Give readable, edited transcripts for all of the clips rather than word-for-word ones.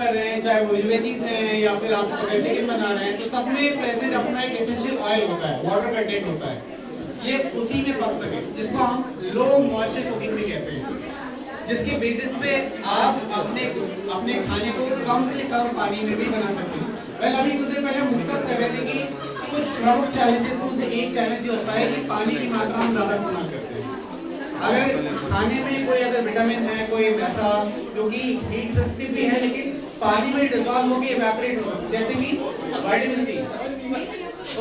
कर रहे हैं, चाहे वो वेजीज हैं या फिर आप वेजिटेरियन बना रहे हैं, तो सब में प्रेजेंट अपना एक एसेंशियल ऑयल होता है, वाटर कंटेंट होता है, ये उसी में पक सके, जिसको हम लो मॉइस्चर कुकिंग भी कहते हैं, जिसके बेसिस पे आप अपने खाने को कम से कम पानी में भी बना सकते हैं। वेल अभी कुछ देर पहले हम डिस्कस कर रहे थे कि कुछ प्रमुख चैलेंजेस में से एक चैलेंज जो होता है कि पानी की मात्रा हम ज्यादा इस्तेमाल करते हैं। अगर खाने में कोई अगर विटामिन है, कोई ऐसा जो कि हीट सेंसिटिव भी है लेकिन पानी में डिसॉल्व होकर इवेपोरेट हो सकता है, जैसे कि विटामिन सी,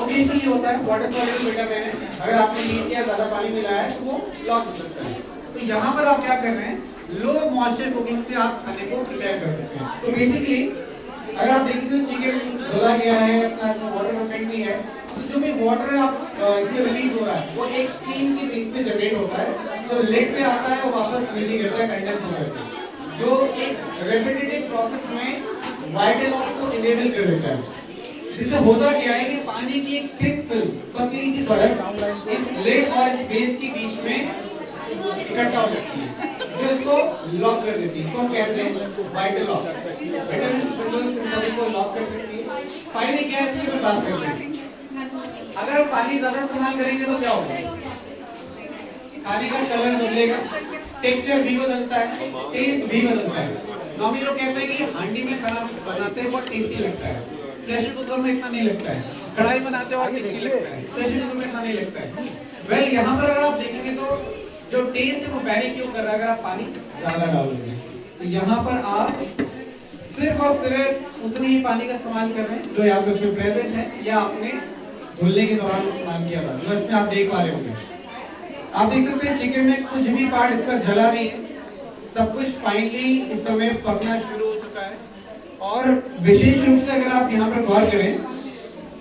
ओबेसिटी ये होता है, वाटर सॉल्युबल विटामिन है, अगर आपने लीन किया ज्यादा पानी मिलाया है तो वो लॉस हो सकता है। तो यहाँ पर आप क्या कर रहे हैं, लो मॉइस्चर कुकिंग से आप खाने को प्रिपेयर कर सकते हैं। तो बेसिकली अगर आप देखते हो चिकन धुला गया है, अपना इसमें वाटर कंटेंट भी है, तो जो भी वाटर आप इसमें रिलीज हो रहा है वो एक स्टीम के बेस पे जनरेट होता है, जो लेट पे आता है वो वापस नीचे गिरता है, कंडेंस हो जाता है, जो एक रेपिटेटिव प्रोसेस में वाइटल लॉस को इनेबल कर देता है। जिससे होता क्या है कि पानी की एक थिक फिल्म, पतली सी परत इस लेट और इस बेस के बीच में इकट्ठा हो जाती है, जो इसको लॉक कर देती है। इसको हम कहते हैं वाइटल लॉक। विटामिन सभी को लॉक कर सकती है। फायदे क्या है इसके बात करते हैं। अगर हम पानी ज्यादा इस्तेमाल करेंगे तो क्या होगा, खाने का कलर बदलेगा, टेक्सचर भी बदलता है, टेस्ट भी बदलता है। नॉर्मली लोग कहते हैं कि हांडी में खाना बनाते हैं बहुत टेस्टी लगता है, प्रेशर कुकर में इतना नहीं लगता है, कढ़ाई बनाते हो टेस्टी लगता है, प्रेशर कुकर में इतना नहीं लगता है। वेल यहाँ पर अगर आप देखेंगे तो जो टेस्ट है वो वैरी क्यों कर रहा है, अगर आप पानी ज्यादा डालोगे तो यहाँ पर आप सिर्फ और सिर्फ उतनी ही पानी का इस्तेमाल कर रहे हैं जो यहाँ पे उसमें प्रेजेंट है या आपने धुलने के दौरान इस्तेमाल किया था, जो इसमें आप देख पा रहे होंगे। आप देख सकते हैं चिकन में कुछ भी पार्ट इसका जला नहीं है, सब कुछ फाइनली इस समय पकना शुरू हो चुका है। और विशेष रूप से अगर आप यहाँ पर गौर करें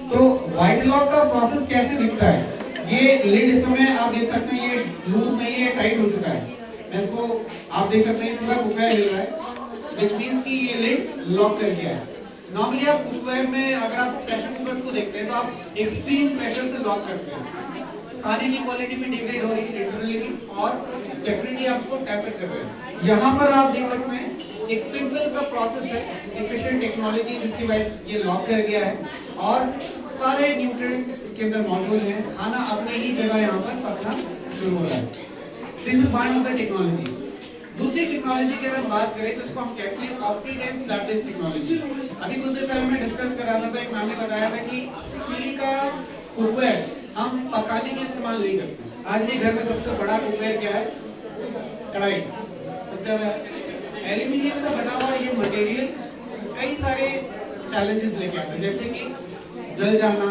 तो व्हाइट लॉक का प्रोसेस कैसे दिखता है, ये लिड इस समय आप देख सकते हैं ये लूज नहीं है, टाइट हो चुका है। इसको आप देख सकते हैं पूरा कुकर हिल रहा है, which means कि ये लिड लॉक कर गया है। नॉर्मली आप कुकर में अगर आप प्रेशर कुकर को देखते हैं तो आप एक्सट्रीम प्रेशर से लॉक करते हैं, खाने की क्वालिटी भी डिग्रेड हो रही है लिटरली, और डेफिनेटली आप उसको टैपर कर रहे हैं। यहाँ पर आप देख सकते हैं एक सिंपल सा प्रोसेस है, एफिशिएंट टेक्नोलॉजी जिसकी वजह से ये लॉक कर गया है और सारे न्यूट्रिएंट्स इसके अंदर मौजूद हैं, खाना अपने ही जगह यहाँ पर पकना शुरू हो रहा है। This is one of the technology. दूसरी टेक्नोलॉजी की अगर हम बात करें तो इसको हम कहते हैं ऑप्टी-टाइम स्लैबलेस टेक्नोलॉजी। अभी कुछ देर पहले मैं डिस्कस कर रहा था तो एक मैम ने बताया था कि स्टील का कुकवेयर हम पकाने के इस्तेमाल नहीं करते। आज भी घर में सबसे बड़ा कुकवेयर क्या है, कढ़ाई। सबसे ज्यादा एल्यूमिनियम से बना हुआ ये मटेरियल कई सारे चैलेंजेस लेके आता है, जैसे कि जल जाना,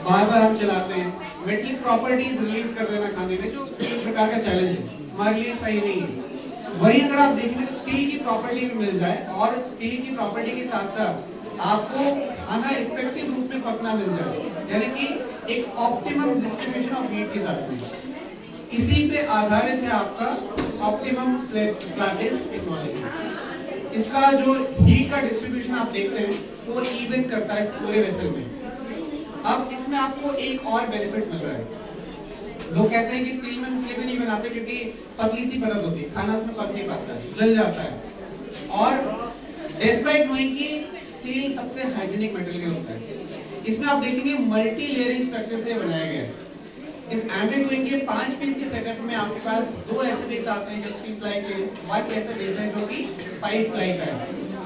बार बार हम चलाते हैं, मेटलिक प्रॉपर्टीज रिलीज कर देना खाने में, जो एक प्रकार का चैलेंज है, हमारे लिए सही नहीं है। वही अगर आप देखें तो स्टील की प्रॉपर्टी भी मिल जाए और स्टील की प्रॉपर्टी के साथ साथ आपको खाना इफेक्टिव रूप में पकना मिल जाए, यानी कि एक ऑप्टिमम डिस्ट्रीब्यूशन ऑफ हीट के साथ में, इसी पे आधारित है आपका ऑप्टिमम स्लैबलेस टेक्नोलॉजी। इसका जो हीट का डिस्ट्रीब्यूशन आप देखते हैं वो इवन करता है इस पूरे वेसल में। अब इसमें आपको एक और बेनिफिट मिल रहा है। लोग कहते हैं कि स्टील में इसलिए भी नहीं बनाते क्योंकि पतली सी परत होती है, खाना उसमें पक नहीं पाता है, जल जाता है। और डिस्पाइट नोइंग कि स्टील सबसे हाइजीनिक मटेरियल होता है, इसमें आप देखेंगे मल्टी लेयरिंग स्ट्रक्चर से बनाया गया है। इस एम्बिट विंग के 5 पीस के सेटअप में आपके पास 2 ऐसे बेस आते हैं जो 3 प्लाई के, 1 ऐसा बेस है जो कि 5 प्लाई का है,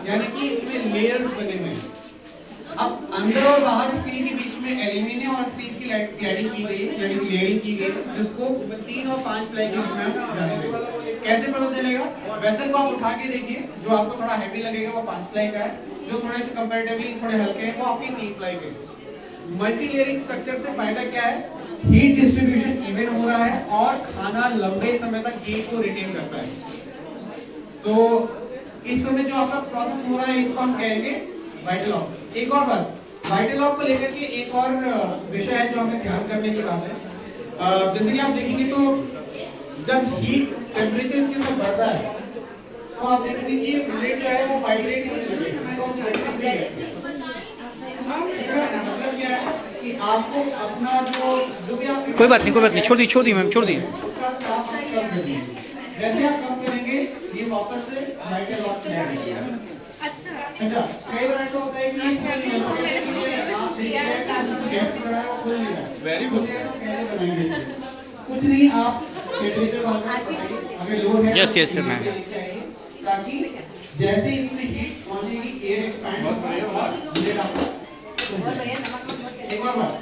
यानी कि इसमें लेयर्स बने हुए हैं। अब अंदर और बाहर स्टील के बीच में एल्यूमिनियम और स्टील की क्लैडिंग की गई, यानी कि लेयरिंग की गई, जिसको 3 और 5 प्लाई के रूप में हम जानेंगे। कैसे पता चलेगा, वेसल को आप उठा के देखिए, जो आपको थोड़ा हैवी लगेगा वो 5 प्लाई का है, जो थोड़े से कंपैरेटिवली थोड़े हल्के हैं वो आपके 3 प्लाई के। मल्टी लेयरिंग स्ट्रक्चर से फायदा क्या है, हीट डिस्ट्रीब्यूशन इवन हो रहा है और खाना लंबे समय तक हीट को रिटेन करता है। तो इस समय जो आपका प्रोसेस हो रहा है इसको हम कहेंगे वाइटल लॉक। एक और बात, वाइटल लॉक को लेकर के एक और विषय है जो हमें ध्यान करने की बात है। जैसे कि आप देखेंगे तो जब हीट टेम्परेचर इसके अंदर बढ़ता है तो आप देखेंगे कि प्लेट जो है वो वाइब्रेट होने लगेगी। मतलब क्या है कि आपको अपना जो भी आप कोई बात नहीं, छोड़ दी मैम, छोड़ दी। जैसे आप कम करेंगे ये वापस से वाइटल लॉक में आ जाएगा। अच्छा अच्छा, कई बार ऐसा होता है कि वेरी गुड कुछ नहीं, आप अगर लोड है Yes, yes, sir, ma'am. ताकि जैसे ही इसमें हीट पहुंचेगी, एयर एक्सपैंड होगा और लेड आपको एक और बात,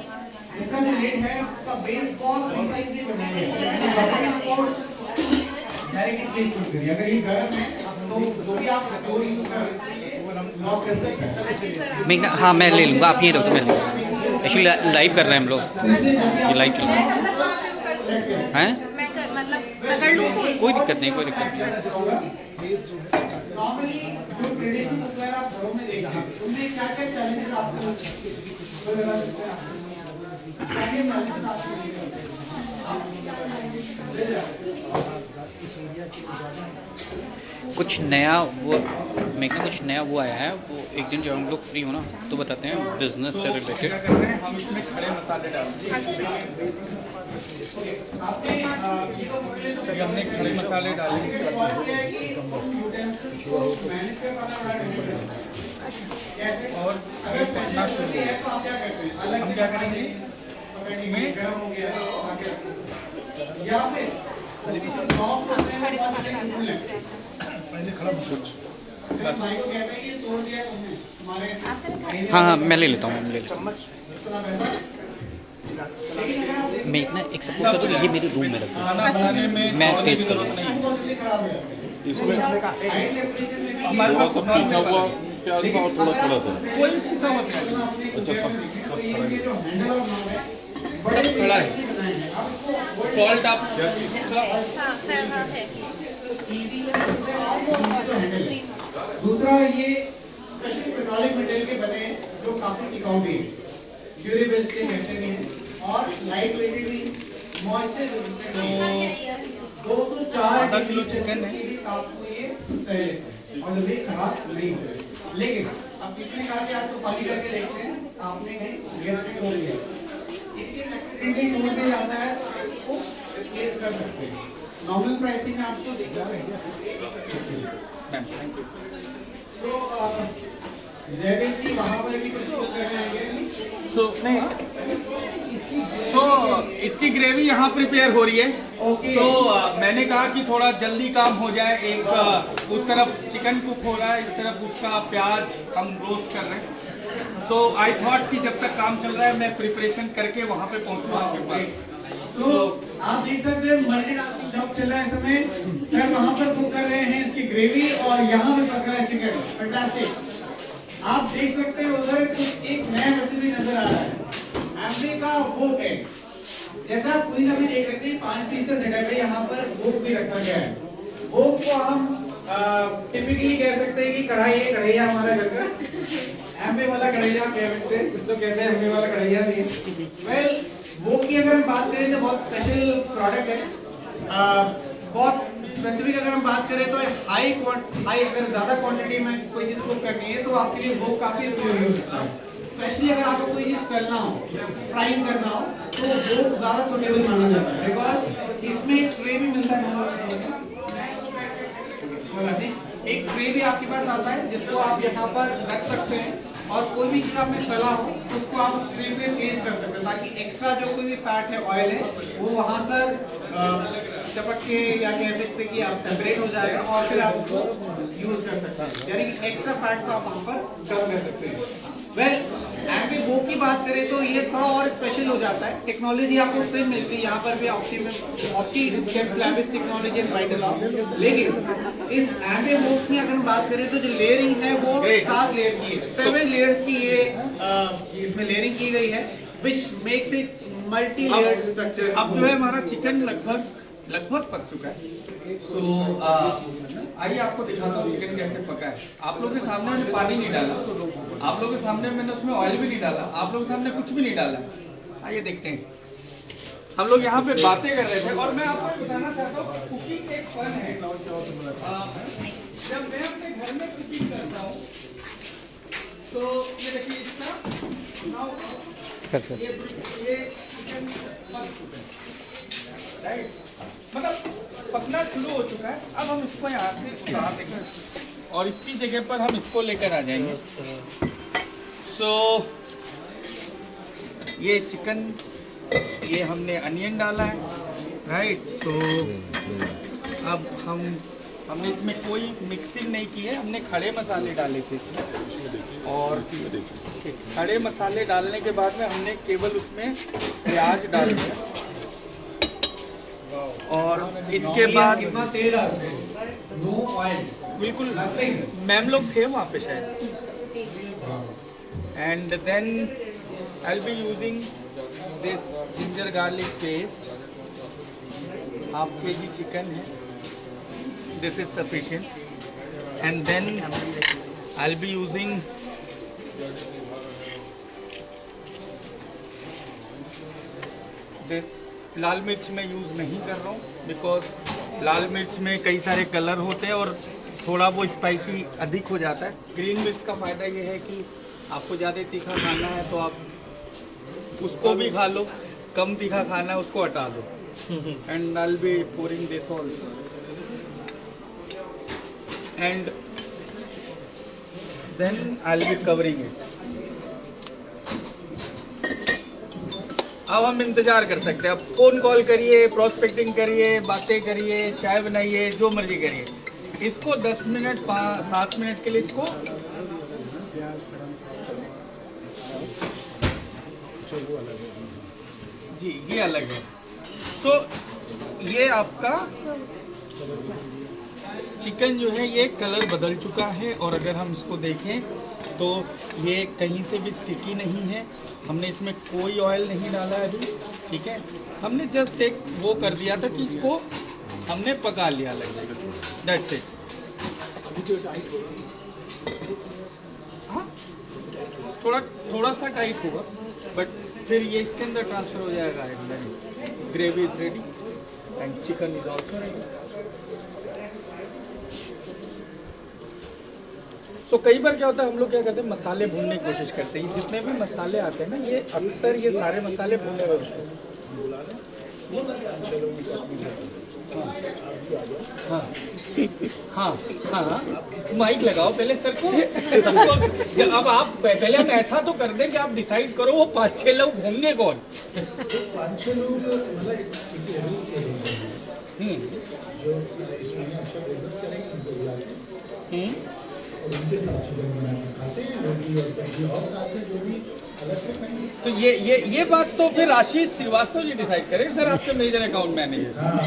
इसका जो लेड है उसका बेस बहुत प्रिसाइजली बनाया गया है। डायरेक्ट प्लेस मत करिए, अगर ये गर्म है तो जो भी आप डोर यूज कर रहे हैं वो हम लॉक कर सकते हैं। मैं हाँ मैं ले लूँगा, आप ये रखो, मैं लूँगा। एक्चुअली लाइव कर रहे हैं हम लोग, ये लाइव चल रहा है। हैं? कोई दिक्कत नहीं, कोई दिक्कत नहीं। नॉर्मली जो ट्रेडिशनल कुकवेयर आप घरों में देखते हैं उनमें क्या क्या चैलेंजेस आपको क्या क्या चैलेंजेस कुछ नया वो मैं क्या कुछ नया वो आया है, वो एक दिन जब हम लोग फ्री हो ना तो बताते हैं बिजनेस से रिलेटेड। कर रहे हैं हम इसमें खड़े मसाले डालेंगे। हमने खड़े मसाले डालेंगे और पकना शुरू होगा। हम क्या करेंगे इसमें हाँ हाँ मैं ले लेता हूँ, मैं ले लेता हूँ। मैं इतना एक सपोर्ट कर दूँ, ये मेरे रूम में रख दो, खाना बनाने में मैं टेस्ट करूँगा। इसमें हमारे पास थोड़ा सा पिसा हुआ प्याज का और थोड़ा खड़ा था। कोई भी पिसा हुआ प्याज अच्छा, सब खड़ा है। सॉल्ट आप दूसरा ये पेट्रोलिक मटेरियल के बने हैं जो काफी टिकाऊ भी है, ड्यूरेबल से कहते भी हैं और लाइट वेटेड भी, मॉइस्चर रेजिस्टेंट। 204 आधा किलो चिकन है, आपको ये सही है और जल्दी खराब नहीं होगा। लेकिन अब किसने कहा कि आपको पानी करके देखते हैं, आपने कहीं गैस पे हो लिया, एक्सीडेंटली मोड में जाता है तो रिप्लेस कर सकते हैं। नॉर्मल प्राइसिंग में आपको दिख रहा है। Thank you. तो जयवीर जी वहाँ पर भी कुछ करने आएंगे? सो इसकी ग्रेवी यहाँ प्रिपेयर हो रही है। ओके। तो मैंने कहा कि थोड़ा जल्दी काम हो जाए। एक उस तरफ चिकन कुक हो रहा है, इस तरफ उसका प्याज हम रोस्ट कर रहे हैं। तो आई थॉट कि जब तक काम चल रहा है मैं प्रिपरेशन करके वहाँ पे पहुँचूँ आपके पास। तो आप देख सकते हैं मल्टीटास्किंग जॉब चल रहा है इस समय। सर वहाँ पर कुक कर रहे हैं इसकी ग्रेवी और यहाँ पे पक रहा है चिकन। फैंटास्टिक। आप देख सकते हैं उधर कुछ एक नया रेसिपी नजर आ रहा है, एम्बे का वोक है। जैसा आप कोई ना भी देख रहे थे 5 पीस का सेटअप है, यहाँ पर वोक भी रखा गया है। वोक को हम टिपिकली कह सकते हैं कि कढ़ाई है, कढ़ैया हमारा घर का एम्बे वाला कढ़ैया कह सकते हैं, कुछ तो कहते हैं एम्बे वाला कढ़ैया भी है। वेल वोक की अगर हम बात करें तो बहुत स्पेशल प्रोडक्ट है। बहुत स्पेसिफिक अगर हम बात करें तो हाई अगर ज्यादा क्वांटिटी में कोई चीज कुक करनी है तो आपके लिए वो काफी उपयोगी हो सकता है। स्पेशली अगर आपको कोई चीज तलना हो, फ्राइंग करना हो तो वो ज्यादा सुटेबल माना जाता है, बिकॉज इसमें एक ट्रे भी मिलता है। एक ट्रे भी आपके पास आता है जिसको आप यहाँ पर रख सकते हैं और कोई भी चीज आपने तला हो तो उसको आप उस ट्रे पे प्लेस कर सकते हैं ताकि एक्स्ट्रा जो कोई भी फैट है, ऑयल है, वो वहां सर चपक के या कह सकते हैं कि आप सेपरेट हो जाएगा और फिर आप उसको यूज कर सकते हैं, यानी कि एक्स्ट्रा फैट को आप वहां पर कम कर सकते हैं। वेल एम्बे वो की बात करें तो ये थोड़ा और स्पेशल हो जाता है। टेक्नोलॉजी आपको सेम मिलती है, यहाँ पर भी ऑप्टी टेक्नोलॉजी वाइटल, लेकिन इस एम्बे वोक में अगर हम बात करें तो जो लेयरिंग है वो 7 लेयर की है, 7 लेयर्स की ये इसमें लेयरिंग की गई है, which makes it multi layered structure. अब जो है हमारा चिकन लगभग पक चुका है। सो आइए आपको दिखाता हूँ चिकन कैसे पका है। आप लोगों के सामने मैंने पानी नहीं डाला, आप लोगों के सामने मैंने उसमें ऑयल भी नहीं डाला, आप लोगों के सामने कुछ भी नहीं डाला। आइए देखते हैं। हम लोग यहाँ पे बातें कर रहे थे और मैं आपको बताना चाहता हूँ कुकिंग एक फन है। जब मैं अपने घर में कुकिंग करता हूँ तो ये देखिए इसका ये चिकन पक चुका है, राइट, मतलब पकना शुरू हो चुका है। अब हम इसको यहाँ से बाहर देखें, और इसकी जगह पर हम इसको लेकर आ जाएंगे। सो ये चिकन, ये हमने अनियन डाला है, राइट। सो अब हमने इसमें कोई मिक्सिंग नहीं की है, हमने खड़े मसाले डाले थे इसमें, और खड़े मसाले डालने के बाद में हमने केवल उसमें प्याज डाल दिया, और इसके बाद कितना तेल डालते हैं? नो ऑयल, बिल्कुल मैम लोग थे वहाँ पे शायद। And then I will be using this ginger garlic paste, half kg chicken है, this is sufficient. And then I will be using this. लाल मिर्च मैं यूज़ नहीं कर रहा हूँ बिकॉज लाल मिर्च में कई सारे कलर होते हैं और थोड़ा वो स्पाइसी अधिक हो जाता है। ग्रीन मिर्च का फ़ायदा ये है कि आपको ज़्यादा तीखा खाना है तो आप उसको भी खा लो, कम तीखा खाना है उसको हटा दो। And I will be pouring this also, and then I will be covering it. अब हम इंतजार कर सकते हैं, अब फोन कॉल करिए, प्रोस्पेक्टिंग करिए, बातें करिए, चाय बनाइए, जो मर्जी करिए। इसको 10 मिनट 7 मिनट के लिए इसको जी ये अलग है। तो ये आपका चिकन जो है ये कलर बदल चुका है, और अगर हम इसको देखें तो ये कहीं से भी स्टिकी नहीं है। हमने इसमें कोई ऑयल नहीं डाला है अभी, ठीक है। हमने जस्ट एक वो कर दिया था कि इसको हमने पका लिया लगभग, दैट्स इट। हाँ थोड़ा सा टाइट होगा, बट फिर ये इसके अंदर ट्रांसफर हो जाएगा। Gravy is ready and chicken is also ready. तो कई बार क्या होता है, हम लोग क्या करते हैं, मसाले भूनने की कोशिश करते हैं। जितने भी मसाले आते हैं ना, ये अक्सर ये सारे मसाले भूने हुए होते हैं। हाँ हाँ हाँ हाँ, माइक लगाओ पहले सर को, सबको। अब आप पहले हम ऐसा तो कर दें कि आप डिसाइड करो वो 5-6 लोग होंगे कौन। 5-6 लोग जो इसमें अच्छा बिजनेस करेंगे उनको बुलाते हैं और उनके साथ चिकन बनाकर खाते हैं, रोटी और सब्जी और साथ में जो भी अलग से खाएंगे। तो ये बात तो फिर आशीष श्रीवास्तव जी डिसाइड करें सर, आपके मेजर अकाउंट मैनेजर। हाँ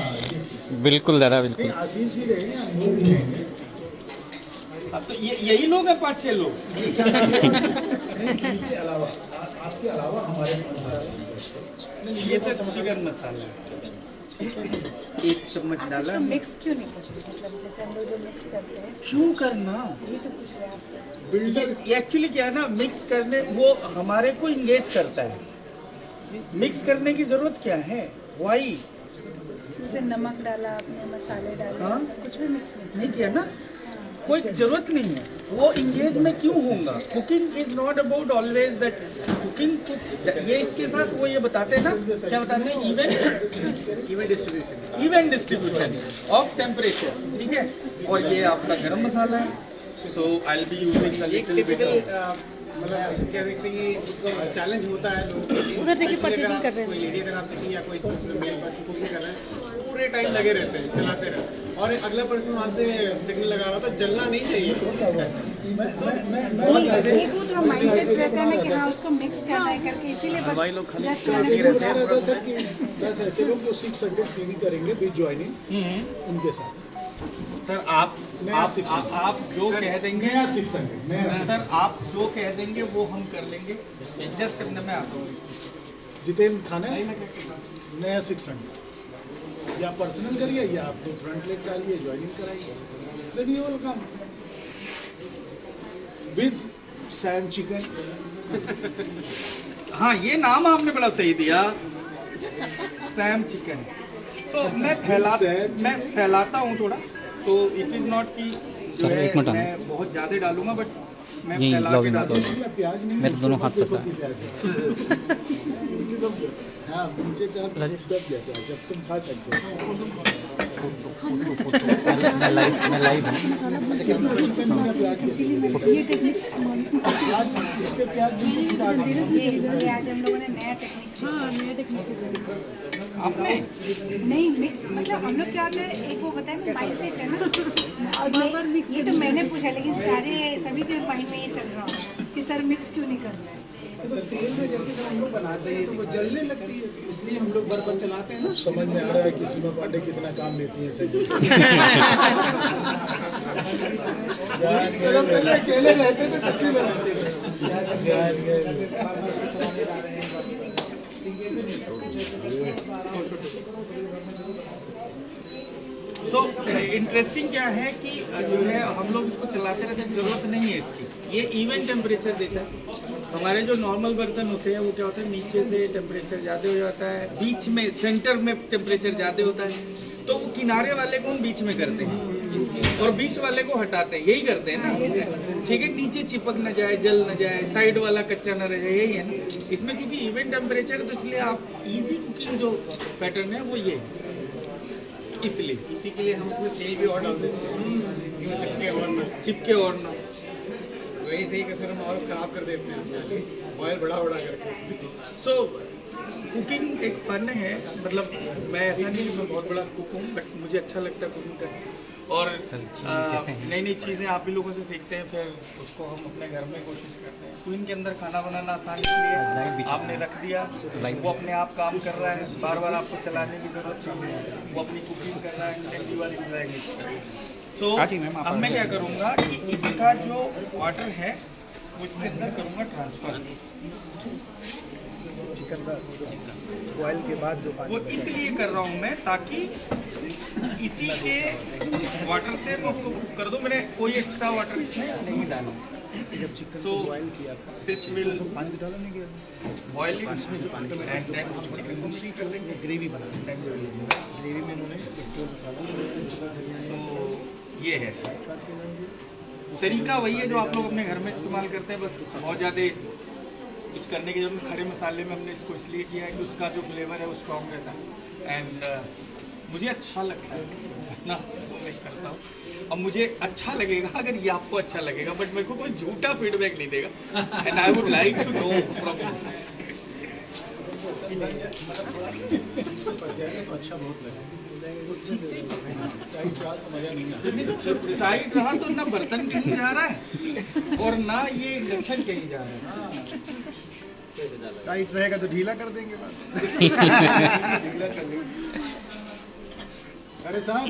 बिल्कुल दादा बिल्कुल। आशीष भी रहेंगे, अनमोल भी रहेंगे। अब तो यही लोग हैं 5-6 लोग। इनके अलावा आपके अलावा हमारे पास ये सर चिकन मसाला 1 चम्मच डाला। मिक्स क्यों नहीं करते, मतलब जैसे हम लोग जो मिक्स करते हैं क्यों करना, ये तो पूछ रहे हैं आपसे। बिल्डर एक्चुअली क्या है ना, मिक्स करने वो हमारे को इंगेज करता है। मिक्स करने की जरूरत क्या है, वाई जैसे नमक डाला आपने, मसाले डाले, हाँ? कुछ भी मिक्स नहीं। नहीं किया ना, कोई जरूरत नहीं है। वो इंगेज में क्यों होगा? Cooking is not about always that cooking. ये इसके साथ वो ये बताते हैं ना, क्या बताते हैं, इवन डिस्ट्रीब्यूशन ऑफ टेम्परेचर, ठीक है। और ये आपका गरम मसाला है। So I will be using a little bit of, मतलब क्या देखते हैं कि चैलेंज होता है लोगों के लिए। उधर देखिए पटेटिंग कर रहे हैं। कोई लेडी अगर आप देखें या कोई मेल पर्सन कुकिंग कर रहे हैं, पूरे टाइम लगे रहते हैं, चलाते रहते हैं, और अगला पर्सन वहाँ से सिग्नल लगा रहा हो तो जलना नहीं चाहिए। एक वो थोड़ा माइंडसेट रहता है ना कि हाँ उसको मिक्स करना है करके, इसीलिए बस जस्ट मैंने पूछा। सर कि 10 ऐसे लोग जो 6 संडे ट्रेनिंग करेंगे विद जॉइनिंग उनके साथ। सर आप जो कह देंगे नया 6 संडे सर, आप जो कह देंगे वो हम कर लेंगे, एडजस्ट करने में आता हूँ। जितेंद्र खाना नया 6 संडे या पर्सनल करिए या आप लोग फ्रंट लेग डालिए, ज्वाइनिंग कराइए, then you will come with same chicken. हाँ ये नाम आपने बड़ा सही दिया, सैम चिकन। तो मैं फैलाता हूँ थोड़ा, तो इट इज नॉट कि जो सर, है एक मिनट आना। मैं बहुत ज़्यादा डालूंगा, बट मैं यही फैला के login डाल कर दो। दूंगा। इसमें प्याज नहीं है, मेरे दोनों हाथ फंसा है। प्याज है। हाँ, नीचे का दब जाता है, जब तुम खा सकते हो। मैं लाइव हूँ। चिकन बिना प्याज के ये टेक्निक प्याज, इस पे प्याज बिल्कुल छुपा देंगे। ये आज हम लोगों ने नया टेक्निक नया टेक्निक आपने नहीं मिक्स, मतलब हम लोग क्या होता है, एक वो बताया ना माइंड सेट है ना, और ये तो मैंने पूछा, लेकिन सभी के माइंड में ये चल रहा है कि सर मिक्स क्यों नहीं करना है। तो तेल में जैसे जब हम लोग बनाते हैं तो वो जलने लगती है, इसलिए हम लोग बराबर चलाते हैं ना। समझ में आ रहा है कि सीमा पांडे कितना काम लेती है सही। अकेले रहते थे तब भी बनाते थे। तो इंटरेस्टिंग क्या है कि जो है हम लोग इसको चलाते रहते हैं, जरूरत नहीं है इसकी। ये इवन टेम्परेचर देता है। हमारे जो नॉर्मल बर्तन होते हैं वो क्या होता है, नीचे से टेम्परेचर ज़्यादा हो जाता है, बीच में सेंटर में टेम्परेचर ज़्यादा होता है, तो वो किनारे वाले को हम बीच में करते हैं और बीच वाले को हटाते हैं। यही करते हैं ना, ठीक है, नीचे चिपक न जाए, जल न जाए, साइड वाला कच्चा न रह जाए, यही है ना। इसमें क्योंकि इवन टेम्परेचर है तो इसलिए आप इजी कुकिंग जो पैटर्न है वो ये है, इसलिए इसी के लिए हम उसमें तेल भी और डाल देते हैं कि वो चिपके और ना। चिपके और ना। वही सही कसर हम और खराब कर देते हैं ऑयल बड़ा करके इसमें। सो कुकिंग एक फन है, मतलब मैं ऐसा नहीं कि मैं बहुत बड़ा कुक हूँ, बट मुझे अच्छा लगता है कुकिंग करना। और नई नई चीज़ें आप भी लोगों से सीखते हैं, फिर उसको हम अपने घर में कोशिश करते हैं। क्वीन के अंदर खाना बनाना आसान इसलिए आपने रख दिया, वो अपने आप काम कर रहा है, बार बार आपको चलाने की जरूरत नहीं है, वो अपनी कुकिंग कर रहा है, and you are enjoying it. So अब मैं क्या करूँगा कि इसका जो वाटर है वो इसके अंदर करूँगा ट्रांसफर। चिकन का बॉयल के बाद जो वो इसलिए कर रहा हूँ मैं ताकि इसी के वाटर से मैं उसको कुक कर दूँ। मैंने कोई एक्स्ट्रा वाटर इसमें नहीं डाला। जब चिकन So, को बॉयल किया था दिस विल पानी तो डाला नहीं गया, बॉयल एंड देन हम चिकन को मिक्स कर देंगे। ग्रेवी बना, ग्रेवी में उन्होंने पेट्रोल मसाला। तो ये है तरीका, वही है जो आप लोग अपने घर में इस्तेमाल करते हैं, बस बहुत ज़्यादा कुछ करने की जरूरत। खड़े मसाले में हमने इसको इसलिए किया है कि उसका जो फ्लेवर है वो स्ट्रॉन्ग रहता है, एंड मुझे अच्छा लगता है ना, तो मैं करता हूँ। अब मुझे अच्छा लगेगा अगर ये आपको अच्छा लगेगा, बट मेरे को कोई झूठा फीडबैक नहीं देगा, and I would like to know from you. तो अच्छा बहुत लगा, टाइट रहा तो मजा नहीं आया। टाइट रहा तो ना बर्तन कहीं जा रहा है और ना ये इंडक्शन कहीं जा रहा है। टाइट रहेगा तो ढीला कर देंगे बस। ढीला कर देंगे। अरे साहब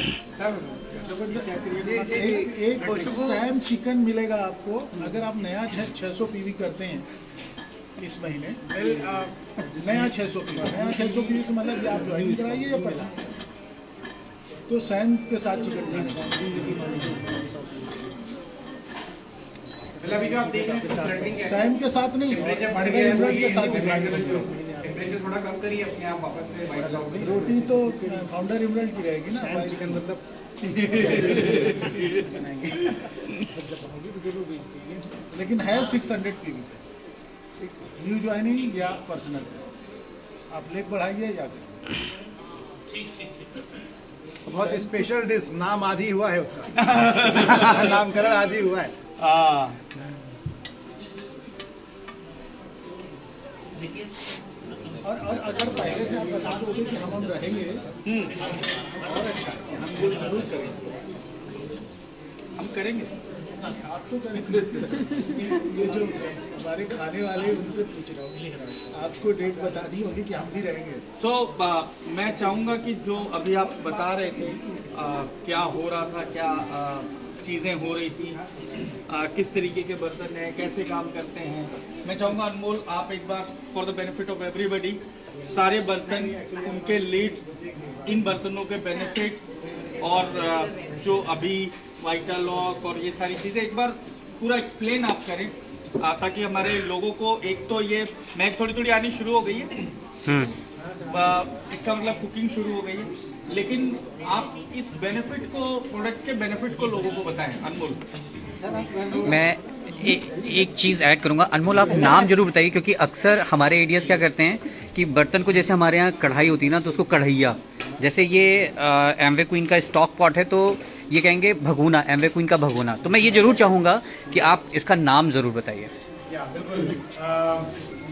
एक सैम चिकन मिलेगा आपको अगर आप नया 600 पीवी करते हैं इस महीने। नया 600 पीवी से मतलब ये आप ज्वाइन कराइए या पर्सन, तो सैम के साथ चिकन अभी जो आप देख रहे हैं ब्लेंडिंग है, सैम के साथ नहीं, टेम्परेचर बढ़ गया है, के साथ टेम्परेचर थोड़ा कम करिए, अपने आप वापस से वाइट लाउड में। रोटी तो फाउंडर इमराल्ड की रहेगी ना, चिकन मतलब लेकिन है 600 पीवी न्यू ज्वाइनिंग या पर्सनल, आप लेग बढ़ाइए या बहुत स्पेशल डिश, नाम आज ही हुआ है उसका। नामकरण आज ही हुआ है। और अगर पहले से आप बता दोगे कि हम रहेंगे और अच्छा, हम ये जरूर करेंगे। हम करेंगे, आप तो करेंगे। ये जो हमारे खाने वाले उनसे पूछ रहा हूँ, आपको डेट बतानी होगी कि हम भी रहेंगे। सो मैं चाहूँगा कि जो अभी आप बता रहे थे क्या हो रहा था, क्या चीज़ें हो रही थी, किस तरीके के बर्तन हैं, कैसे काम करते हैं, मैं चाहूँगा अनमोल आप एक बार for the benefit of everybody सारे बर्तन, उनके लीड्स, इन बर्तनों के बेनिफिट्स और जो अभी वाइटा लॉक और ये सारी चीज़ें एक बार पूरा एक्सप्लेन आप करें, ताकि हमारे लोगों को एक तो ये महक थोड़ी थोड़ी आनी शुरू हो गई है, इसका मतलब कुकिंग शुरू हो गई है, लेकिन आप इस बेनिफिट को, प्रोडक्ट के बेनिफिट को लोगों को बताएं। अनमोल, मैं एक चीज़ ऐड करूंगा। अनमोल, आप नाम जरूर बताइए, क्योंकि अक्सर हमारे एरियाज क्या करते हैं कि बर्तन को, जैसे हमारे यहाँ कढ़ाई होती है ना, तो उसको कढ़ैया, जैसे ये एमवे क्वीन का स्टॉक पॉट है तो ये कहेंगे भगोना, एमवे क्वीन का भगोना। तो मैं ये जरूर चाहूँगा कि आप इसका नाम ज़रूर बताइए। या बिल्कुल,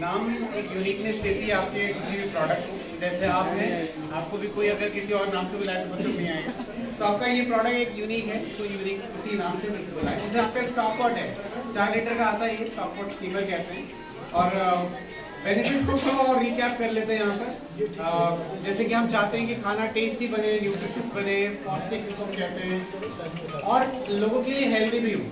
नाम एक यूनिकनेस देती है आपके किसी भी प्रोडक्ट को। जैसे आप हैं, आपको भी कोई अगर किसी और नाम से बुलाए तो पसंद नहीं आएगा, तो आपका ये प्रोडक्ट एक यूनिक है, तो यूनिक उसी नाम से बुलाए। जैसे आपका स्टॉक पॉट है, 4 लीटर का आता है, ये स्टॉक पॉट स्टीमर कहते हैं। और बेनिफिट्स को थोड़ा और रिकैप कर लेते हैं यहाँ पर। जैसे कि हम चाहते हैं कि खाना टेस्टी बने, न्यूट्रिशियस बने, पौष्टिक जिसको कहते हैं, और लोगों के लिए हेल्दी भी हो।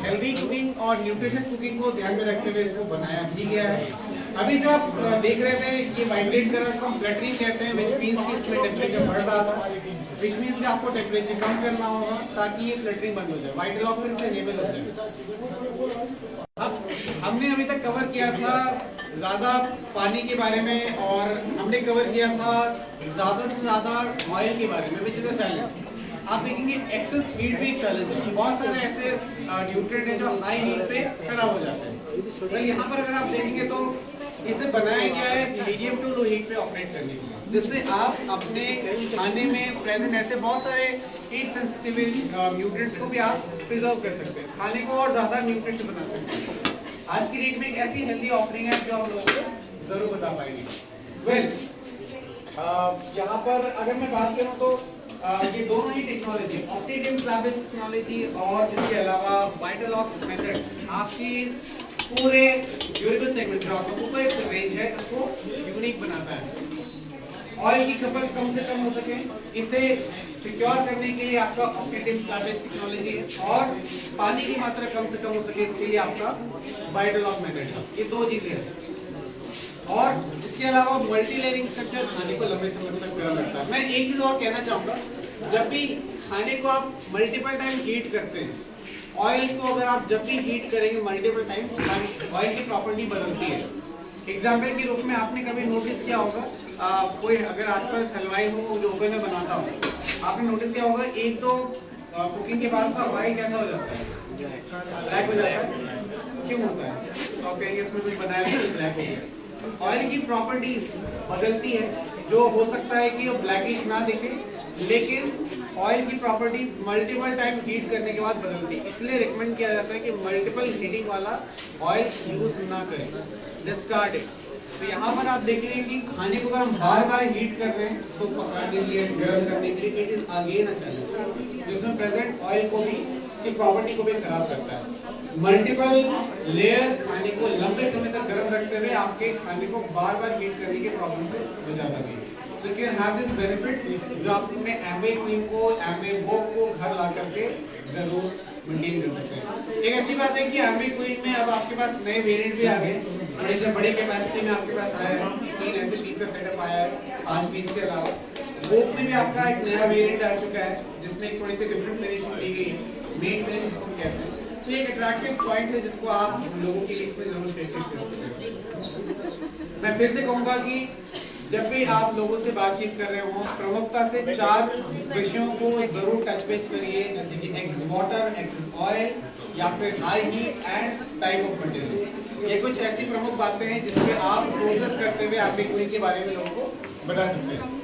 हेल्दी कुकिंग और न्यूट्रिशियस कुकिंग को ध्यान में रखते हुए इसको बनाया भी गया है। अभी जो आप देख रहे थे, ये वाइब्रेट कर रहा है, इसको हम फ्लटरिंग कहते हैं, विच मीन्स कि इसमें टेम्परेचर बढ़ रहा था, विच मीन्स कि आपको टेम्परेचर कम करना होगा ताकि ये फ्लटरिंग बंद हो जाए, व्हाइट लॉक फिर से इनेबल हो जाए। अब हमने अभी तक कवर किया था ज्यादा पानी के बारे में, और हमने कवर किया था ज्यादा से ज्यादा ऑयल के बारे में, विच इज अ चैलेंज। आप देखेंगे एक्सेस हीट भी एक चैलेंज है। बहुत सारे ऐसे न्यूट्रिएंट हैं जो हाई हीट पे खराब हो जाते हैं। तो यहाँ पर अगर आप देखेंगे तो इसे बनाया गया है मीडियम टू लो हीट पे ऑपरेट करने के लिए, जिससे आप अपने खाने में प्रेजेंट ऐसे बहुत सारे हीट सेंसिटिव न्यूट्रिएंट्स को भी आप प्रिजर्व कर सकते हैं, खाने को और ज्यादा न्यूट्रिएंट बना सकते हैं। आज की डेट में एक ऐसी हेल्दी ऑफरिंग है जो हम लोगों को जरूर बता पाएंगे। वेल, यहाँ पर अगर मैं बात करूँ तो ये दोनों ही टेक्नोलॉजी, ऑप्टिडियम स्लैब बेस्ड टेक्नोलॉजी और इसके अलावा वाइटलॉक मेथड, आपकी पूरे ड्यूरेबल सेगमेंट जो आपका ऊपर एक रेंज है इसको यूनिक बनाता है। ऑयल की खपत कम से कम हो सके, इसे सिक्योर करने के लिए आपका ऑप्टिडियम स्लैब बेस्ड टेक्नोलॉजी है, और पानी की मात्रा कम से कम हो सके इसके लिए आपका वाइटलॉक मेथड है। ये दो चीजें हैं। और इसके अलावा मल्टी लेयरिंग स्ट्रक्चर खाने को लंबे समय तक गर्म रखता है। मैं एक चीज और कहना चाहूंगा, जब भी खाने को आप मल्टीपल टाइम हीट करते हैं, ऑयल को अगर आप जब भी हीट करेंगे मल्टीपल टाइम्स, ऑयल की प्रॉपर्टी बदलती है। एग्जाम्पल के रूप में आपने कभी नोटिस किया होगा, कोई अगर आसपास हलवाई हो जो ओवन में बनाता हो, आपने नोटिस किया होगा एक तो कुकिंग के बाद ऑयल कैसा हो जाता है, ब्लैक हो जाता है। क्यों होता है? तो आप कहेंगे इसमें कुछ बनाया नहीं, ब्लैक हो गया। ऑयल की प्रॉपर्टीज बदलती है, जो हो सकता है कि वो ब्लैकिश ना दिखे, लेकिन ऑयल की प्रॉपर्टीज मल्टीपल टाइम हीट करने के बाद बदलती है। इसलिए रिकमेंड किया जाता है कि मल्टीपल हीटिंग वाला ऑयल यूज ना करें, डिस्कार्ड इट। तो यहाँ पर आप देख रहे हैं कि खाने को अगर हम बार बार हीट कर रहे हैं तो पकाने के लिए, गर्म करने के लिए, it is again a challenge, जिसमें प्रेजेंट ऑयल को भी, इसकी प्रॉपर्टी को भी खराब करता है। मल्टीपल लेयर खाने को लंबे समय तक गर्म रखते हुए आपके खाने को बार बार हीट करने के प्रॉब्लम से बचाता भी है। So you can have this benefit, जो आप अपने एमवे क्वीन को, एमवे वोक को घर ला करके जरूर मेंटेन कर सकते हैं। एक अच्छी बात है कि एमवे क्वीन में अब आपके पास नए वेरिएंट भी आ गए, बड़े से बड़े कैपेसिटी में आपके पास आया है, 3 ऐसे पीस का सेटअप आया है, 5 पीस के अलावा वोक में भी आपका एक नया वेरिएंट आ चुका है, जिसमें एक थोड़ी सी डिफरेंट फिनिशिंग दी गई है, मेन फिनिश को कहते हैं। तो एक अट्रैक्टिव पॉइंट है जिसको आप लोगों के बीच में जरूर शेयर कर सकते हैं। मैं फिर से कहूंगा कि जब भी आप लोगों से बातचीत कर रहे हो, प्रमुखता से 4 विषयों को जरूर टच बेस करिए, जैसे कि एक्सेस वाटर, एक्सेस ऑयल, या फिर high heat and type of material. ये कुछ ऐसी प्रमुख बातें हैं जिसपे आप फोकस करते हुए आप एमवे क्वीन के बारे में लोगों को बता सकते हैं।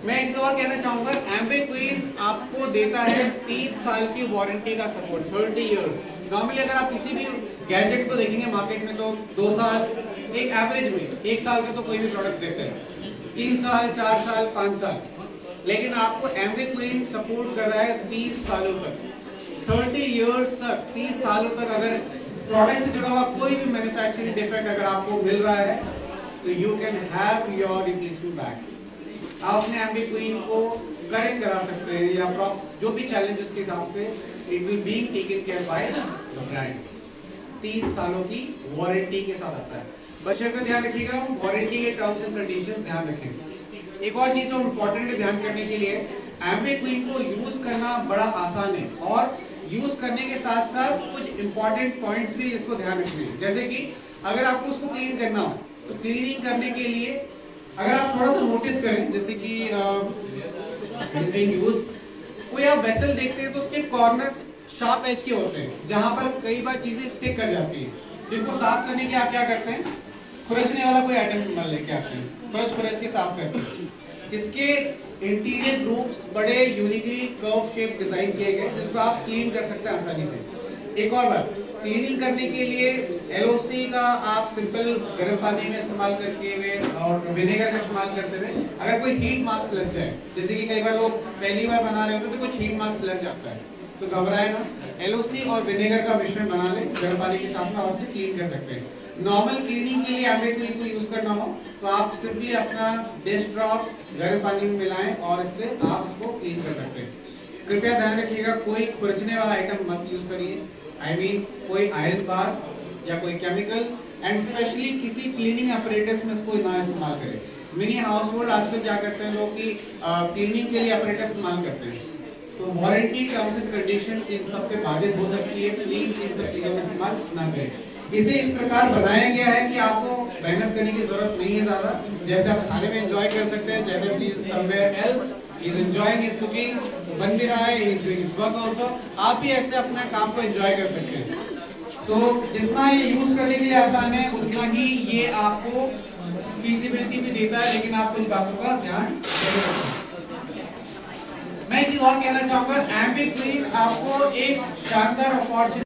मैं एक और कहना चाहूंगा, एमवे क्वीन आपको देता है 30 साल की वारंटी का सपोर्ट, 30 इयर्स। नॉर्मली अगर आप किसी भी गैजेट को देखेंगे मार्केट में तो 2 साल, एक एवरेज में 1 साल का तो कोई भी प्रोडक्ट देते हैं, 3 साल, 4 साल, 5 साल, लेकिन आपको एमवे क्वीन सपोर्ट कर रहा है 30 सालों तक, 30 इयर्स तक। 30 सालों तक अगर इस प्रोडक्ट से जुड़ा हुआ कोई भी मैन्युफैक्चरिंग डिफेक्ट अगर आपको मिल रहा है तो you can have your replacement back. आप अपने एमवे क्वीन को करेक्ट करा सकते हैं, या जो भी चैलेंज उसके हिसाब से it will be taken care by the brand. 30 सालों की वारंटी के साथ आता है। बशर्ते ध्यान रखिएगा, वारंटी के टर्म्स एंड कंडीशन ध्यान रखें। एक और चीज जो इम्पोर्टेंट है ध्यान करने के लिए, एमवे क्वीन को यूज करना बड़ा आसान है, और यूज करने के साथ साथ कुछ इंपॉर्टेंट पॉइंट्स भी इसको ध्यान रखने हैं। जैसे कि अगर आपको उसको क्लीन करना हो तो क्लीनिंग करने के लिए अगर आप थोड़ा सा नोटिस करें, जैसे कि यूज कोई आप वेसल देखते हैं तो उसके कॉर्नर्स शार्प एज के होते हैं, जहां पर कई बार चीजें स्टिक कर जाती हैं। जिनको साफ करने के आप क्या करते हैं, खुरचने वाला कोई आइटम लेके आते हैं, खुरच के साफ करते हैं। इसके इंटीरियर ग्रुप्स बड़े यूनिकली कर्व शेप डिजाइन किए गए, जिसको आप क्लीन कर सकते हैं आसानी से। एक और बात, क्लीनिंग करने के लिए एलओसी का आप सिंपल गर्म पानी में इस्तेमाल करके हुए और विनेगर का इस्तेमाल करते हुए अगर कोई हीट मार्क्स लग जाए, जैसे कि कई बार लोग पहली बार बना रहे होते हैं तो कुछ हीट मार्क्स लग जाता है, तो घबराए ना, एलओसी और विनेगर का मिश्रण बना ले गर्म पानी के साथ में और उसे क्लीन कर सकते हैं। नॉर्मल क्लीनिंग के लिए एम्बिएंट क्लीन को यूज करना हो तो आप सिंपली अपना डिश ड्रॉप गर्म पानी में मिलाएं और इससे आप इसको क्लीन कर सकते हैं। कृपया ध्यान रखिएगा, कोई खुरचने वाला आइटम मत यूज करिए। I mean, कोई आयरन बार या कोई केमिकल, एंड स्पेशली किसी क्लीनिंग अपरेटस में इसको ना इस्तेमाल करें। मिनी हाउस होल्ड आजकल क्या करते हैं लोग कि क्लीनिंग के लिए अपरेटस इस्तेमाल करते हैं, तो warranty terms and condition in सब पे बाधित हो सकती है। प्लीज इन सब चीजों का इस्तेमाल ना करें। इसे इस प्रकार बनाया गया है कि आपको मेहनत करने की जरूरत नहीं है ज्यादा, जैसे आप खाने में एंजॉय कर सकते हैं, जैसे somewhere else He's enjoying his cooking, बन भी रहा है, he's doing his work also। आप भी ऐसे अपने काम को एंजॉय कर सकते हैं। तो जितना ये यूज करने के लिए आसान है, उतना ही ये आपको फीजिबिलिटी भी देता है, लेकिन आप कुछ बातों का ध्यान जरूर रखें। मैं एक चीज और कहना चाहूंगा, एम्बिक्विन आपको एक शानदार अपॉर्चुनिटी